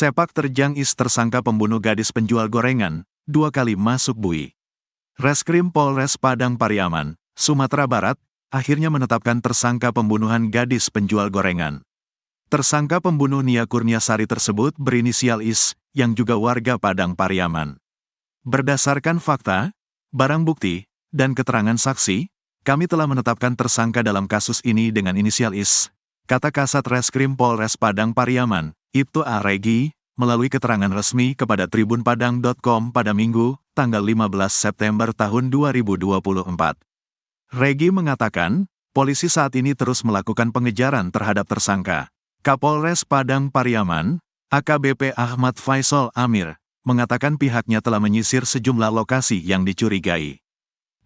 Sepak terjang IS tersangka pembunuh gadis penjual gorengan, 2 kali masuk bui. Reskrim Polres Padang Pariaman, Sumatera Barat, akhirnya menetapkan tersangka pembunuhan gadis penjual gorengan. Tersangka pembunuh Nia Kurniasari tersebut berinisial IS, yang juga warga Padang Pariaman. Berdasarkan fakta, barang bukti, dan keterangan saksi, kami telah menetapkan tersangka dalam kasus ini dengan inisial IS, kata Kasat Reskrim Polres Padang Pariaman, Ibtu A. Regi, melalui keterangan resmi kepada tribunpadang.com pada Minggu, tanggal 15 September tahun 2024. Regi mengatakan, polisi saat ini terus melakukan pengejaran terhadap tersangka. Kapolres Padang Pariaman, AKBP Ahmad Faisal Amir, mengatakan pihaknya telah menyisir sejumlah lokasi yang dicurigai.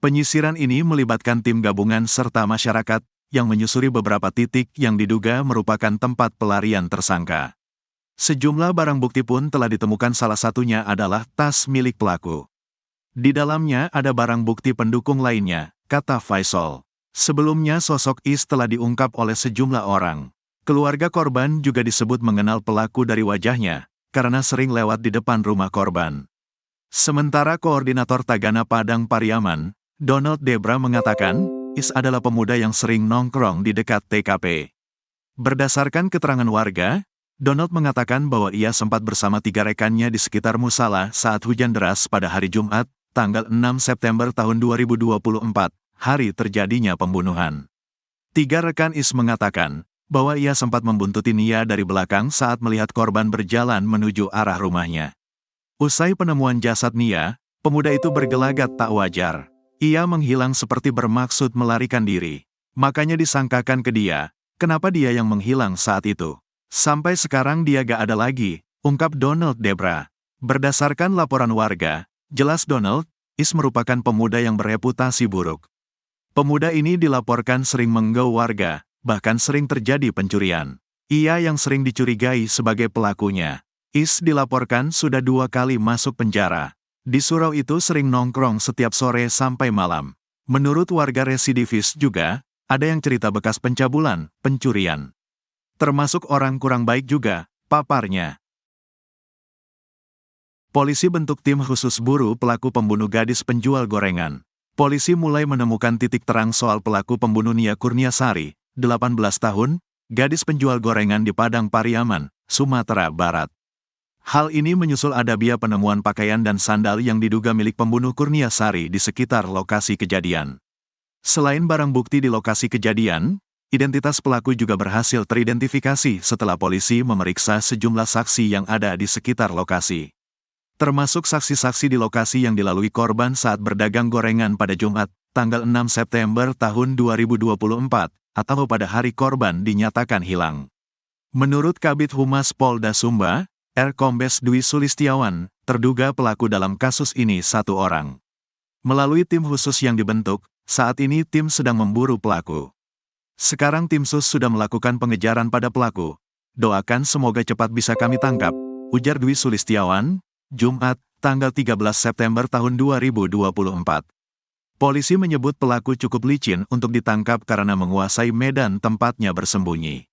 Penyisiran ini melibatkan tim gabungan serta masyarakat, yang menyusuri beberapa titik yang diduga merupakan tempat pelarian tersangka. Sejumlah barang bukti pun telah ditemukan, salah satunya adalah tas milik pelaku. Di dalamnya ada barang bukti pendukung lainnya, kata Faisal. Sebelumnya sosok IS telah diungkap oleh sejumlah orang. Keluarga korban juga disebut mengenal pelaku dari wajahnya, karena sering lewat di depan rumah korban. Sementara Koordinator Tagana Padang Pariaman, Donald Debra mengatakan, IS adalah pemuda yang sering nongkrong di dekat TKP. Berdasarkan keterangan warga, Donald mengatakan bahwa ia sempat bersama 3 rekannya di sekitar musala saat hujan deras pada hari Jumat, tanggal 6 September tahun 2024, hari terjadinya pembunuhan. 3 rekan IS mengatakan bahwa ia sempat membuntuti Nia dari belakang saat melihat korban berjalan menuju arah rumahnya. Usai penemuan jasad Nia, pemuda itu bergelagat tak wajar. Ia menghilang seperti bermaksud melarikan diri. Makanya disangkakan ke dia, kenapa dia yang menghilang saat itu. Sampai sekarang dia gak ada lagi, ungkap Donald Debra. Berdasarkan laporan warga, jelas Donald, IS merupakan pemuda yang bereputasi buruk. Pemuda ini dilaporkan sering menggau warga, bahkan sering terjadi pencurian. Ia yang sering dicurigai sebagai pelakunya. IS dilaporkan sudah 2 kali masuk penjara. Di surau itu sering nongkrong setiap sore sampai malam. Menurut warga residivis juga, ada yang cerita bekas pencabulan, pencurian. Termasuk orang kurang baik juga, paparnya. Polisi bentuk tim khusus buru pelaku pembunuh gadis penjual gorengan. Polisi mulai menemukan titik terang soal pelaku pembunuh Nia Kurniasari, 18 tahun, gadis penjual gorengan di Padang Pariaman, Sumatera Barat. Hal ini menyusul adabia penemuan pakaian dan sandal yang diduga milik pembunuh Kurniasari di sekitar lokasi kejadian. Selain barang bukti di lokasi kejadian, identitas pelaku juga berhasil teridentifikasi setelah polisi memeriksa sejumlah saksi yang ada di sekitar lokasi. Termasuk saksi-saksi di lokasi yang dilalui korban saat berdagang gorengan pada Jumat, tanggal 6 September tahun 2024, atau pada hari korban dinyatakan hilang. Menurut Kabid Humas Polda Sumba, Kombes Dwi Sulistiawan, terduga pelaku dalam kasus ini 1 orang. Melalui tim khusus yang dibentuk, saat ini tim sedang memburu pelaku. Sekarang tim sus sudah melakukan pengejaran pada pelaku. Doakan semoga cepat bisa kami tangkap, ujar Dwi Sulistiawan, Jumat, tanggal 13 September tahun 2024. Polisi menyebut pelaku cukup licin untuk ditangkap karena menguasai medan tempatnya bersembunyi.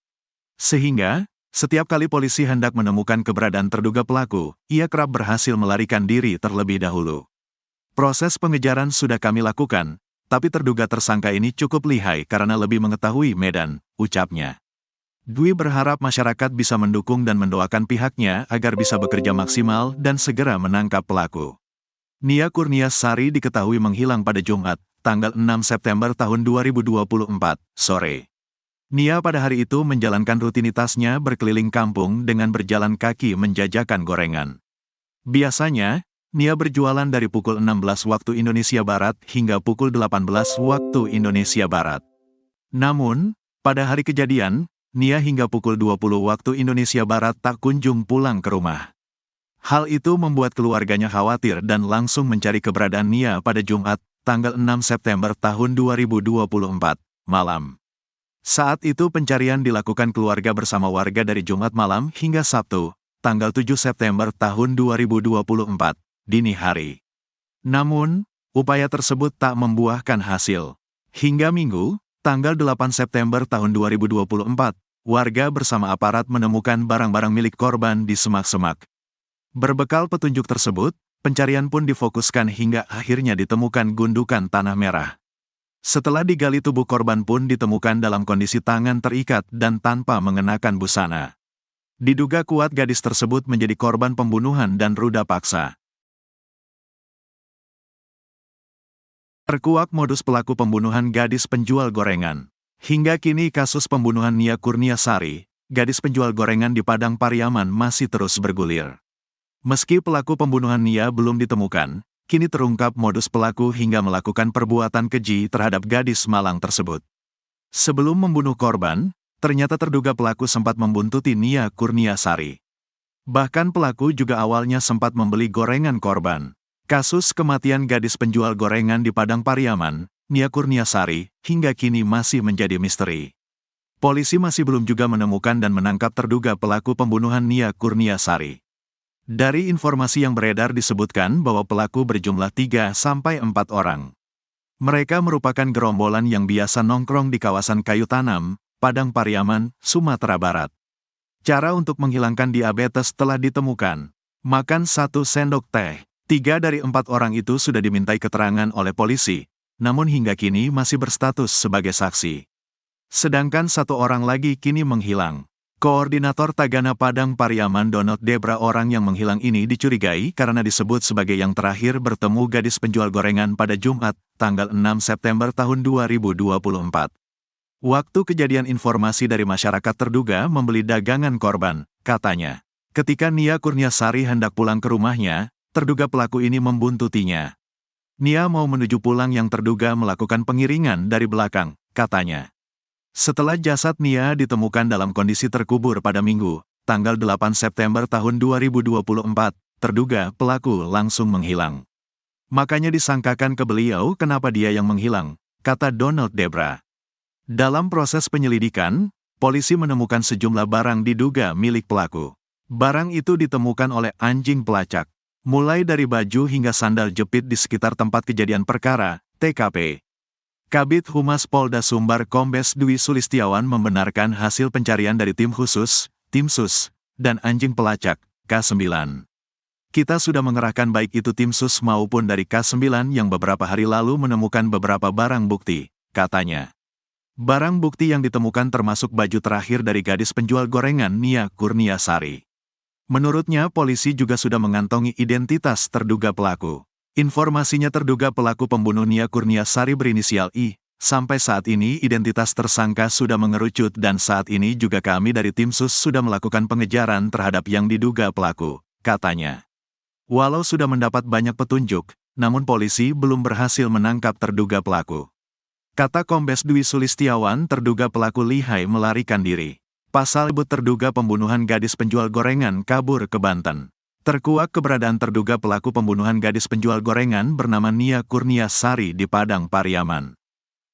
Sehingga, setiap kali polisi hendak menemukan keberadaan terduga pelaku, ia kerap berhasil melarikan diri terlebih dahulu. Proses pengejaran sudah kami lakukan, tapi terduga tersangka ini cukup lihai karena lebih mengetahui medan, ucapnya. Dwi berharap masyarakat bisa mendukung dan mendoakan pihaknya agar bisa bekerja maksimal dan segera menangkap pelaku. Nia Kurniasari diketahui menghilang pada Jumat, tanggal 6 September tahun 2024, sore. Nia pada hari itu menjalankan rutinitasnya berkeliling kampung dengan berjalan kaki menjajakan gorengan. Biasanya, Nia berjualan dari pukul 16 waktu Indonesia Barat hingga pukul 18 waktu Indonesia Barat. Namun, pada hari kejadian, Nia hingga pukul 20 waktu Indonesia Barat tak kunjung pulang ke rumah. Hal itu membuat keluarganya khawatir dan langsung mencari keberadaan Nia pada Jumat, tanggal 6 September tahun 2024, malam. Saat itu pencarian dilakukan keluarga bersama warga dari Jumat malam hingga Sabtu, tanggal 7 September tahun 2024. Dini hari. Namun, upaya tersebut tak membuahkan hasil. Hingga Minggu, tanggal 8 September tahun 2024, warga bersama aparat menemukan barang-barang milik korban di semak-semak. Berbekal petunjuk tersebut, pencarian pun difokuskan hingga akhirnya ditemukan gundukan tanah merah. Setelah digali, tubuh korban pun ditemukan dalam kondisi tangan terikat dan tanpa mengenakan busana. Diduga kuat gadis tersebut menjadi korban pembunuhan dan ruda paksa. Terkuak modus pelaku pembunuhan gadis penjual gorengan. Hingga kini kasus pembunuhan Nia Kurniasari, gadis penjual gorengan di Padang Pariaman masih terus bergulir. Meski pelaku pembunuhan Nia belum ditemukan, kini terungkap modus pelaku hingga melakukan perbuatan keji terhadap gadis malang tersebut. Sebelum membunuh korban, ternyata terduga pelaku sempat membuntuti Nia Kurniasari. Bahkan pelaku juga awalnya sempat membeli gorengan korban. Kasus kematian gadis penjual gorengan di Padang Pariaman, Nia Kurniasari, hingga kini masih menjadi misteri. Polisi masih belum juga menemukan dan menangkap terduga pelaku pembunuhan Nia Kurniasari. Dari informasi yang beredar disebutkan bahwa pelaku berjumlah 3-4 orang. Mereka merupakan gerombolan yang biasa nongkrong di kawasan Kayu Tanam, Padang Pariaman, Sumatera Barat. Cara untuk menghilangkan diabetes telah ditemukan. Makan 1 sendok teh. 3 dari 4 orang itu sudah dimintai keterangan oleh polisi, namun hingga kini masih berstatus sebagai saksi. Sedangkan 1 orang lagi kini menghilang. Koordinator Tagana Padang Pariaman Donald Debra, orang yang menghilang ini dicurigai karena disebut sebagai yang terakhir bertemu gadis penjual gorengan pada Jumat, tanggal 6 September tahun 2024. Waktu kejadian, informasi dari masyarakat terduga membeli dagangan korban, katanya. Ketika Nia Kurniasari hendak pulang ke rumahnya, terduga pelaku ini membuntutinya. Nia mau menuju pulang yang terduga melakukan pengiringan dari belakang, katanya. Setelah jasad Nia ditemukan dalam kondisi terkubur pada Minggu, tanggal 8 September tahun 2024, terduga pelaku langsung menghilang. Makanya disangkakan ke beliau kenapa dia yang menghilang, kata Donald Debra. Dalam proses penyelidikan, polisi menemukan sejumlah barang diduga milik pelaku. Barang itu ditemukan oleh anjing pelacak, mulai dari baju hingga sandal jepit di sekitar tempat kejadian perkara, TKP. Kabid Humas Polda Sumbar Kombes Dwi Sulistiawan membenarkan hasil pencarian dari tim khusus, tim sus, dan anjing pelacak, K9. Kita sudah mengerahkan baik itu tim sus maupun dari K9 yang beberapa hari lalu menemukan beberapa barang bukti, katanya. Barang bukti yang ditemukan termasuk baju terakhir dari gadis penjual gorengan Nia Kurniasari. Menurutnya, polisi juga sudah mengantongi identitas terduga pelaku. Informasinya terduga pelaku pembunuh Nia Kurniasari berinisial I. Sampai saat ini identitas tersangka sudah mengerucut dan saat ini juga kami dari tim sus sudah melakukan pengejaran terhadap yang diduga pelaku, katanya. Walau sudah mendapat banyak petunjuk, namun polisi belum berhasil menangkap terduga pelaku. Kata Kombes Dwi Sulistiawan, terduga pelaku lihai melarikan diri. Pasal terduga pembunuhan gadis penjual gorengan kabur ke Banten. Terkuak keberadaan terduga pelaku pembunuhan gadis penjual gorengan bernama Nia Kurniasari di Padang Pariaman.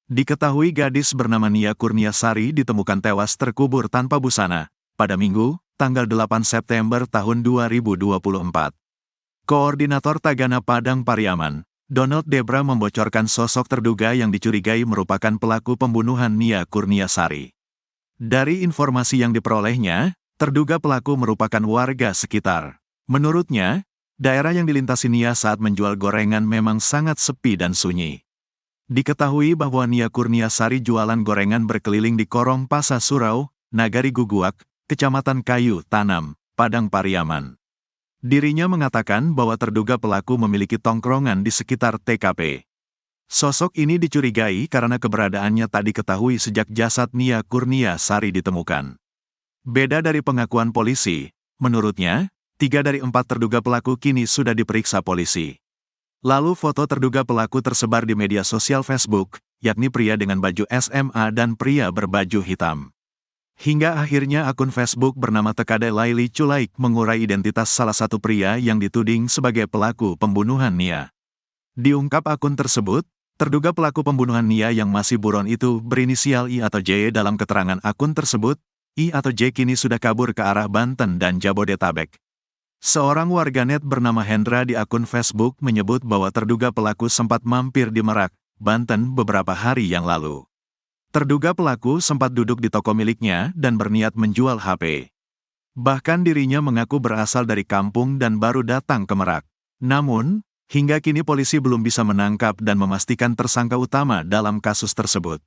Diketahui gadis bernama Nia Kurniasari ditemukan tewas terkubur tanpa busana pada Minggu, tanggal 8 September tahun 2024. Koordinator Tagana Padang Pariaman, Donald Debra, membocorkan sosok terduga yang dicurigai merupakan pelaku pembunuhan Nia Kurniasari. Dari informasi yang diperolehnya, terduga pelaku merupakan warga sekitar. Menurutnya, daerah yang dilintasi Nia saat menjual gorengan memang sangat sepi dan sunyi. Diketahui bahwa Nia Kurniasari jualan gorengan berkeliling di Korong Pasa Surau, Nagari Guguak, Kecamatan Kayu Tanam, Padang Pariaman. Dirinya mengatakan bahwa terduga pelaku memiliki tongkrongan di sekitar TKP. Sosok ini dicurigai karena keberadaannya tak diketahui sejak jasad Nia Kurniasari ditemukan. Beda dari pengakuan polisi, menurutnya, 3 dari 4 terduga pelaku kini sudah diperiksa polisi. Lalu foto terduga pelaku tersebar di media sosial Facebook, yakni pria dengan baju SMA dan pria berbaju hitam. Hingga akhirnya akun Facebook bernama Tekade Laili Culaik mengurai identitas salah satu pria yang dituding sebagai pelaku pembunuhan Nia. Diungkap akun tersebut, terduga pelaku pembunuhan Nia yang masih buron itu berinisial I atau J. Dalam keterangan akun tersebut, I atau J kini sudah kabur ke arah Banten dan Jabodetabek. Seorang warganet bernama Hendra di akun Facebook menyebut bahwa terduga pelaku sempat mampir di Merak, Banten beberapa hari yang lalu. Terduga pelaku sempat duduk di toko miliknya dan berniat menjual HP. Bahkan dirinya mengaku berasal dari kampung dan baru datang ke Merak. Namun, hingga kini polisi belum bisa menangkap dan memastikan tersangka utama dalam kasus tersebut.